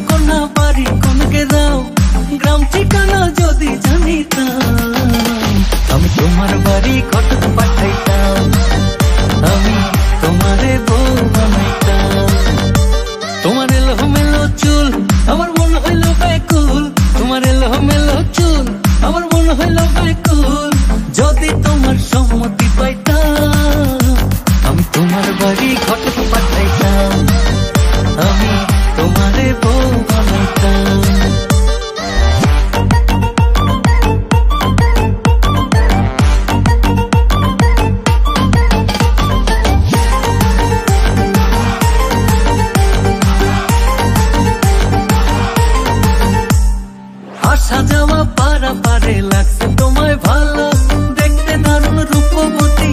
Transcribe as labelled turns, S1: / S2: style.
S1: কন্যা বাড়ি কোন গেরাও, গ্রাম ঠিকানা যদি জানিতাম, আমি তোমার বাড়ি ঘটক পাঠাইতাম, আমি তোমারে বউ বানাইতাম। তোমার এলোমেলো চুল আমার মন হইল ব্যাকুল, তোমার এলোমেলো চুল আমার মন হইল ব্যাকুল। যদি তোমার সম্মতি পাইতাম, আমি তোমার বাড়ি ঘটক পাঠাইতাম, আমি তোমারে বউ বানাইতাম। আসা যাওয়া পারা পারে লাগছে তোমায় ভালো, দেখতে দারুণ রূপবতী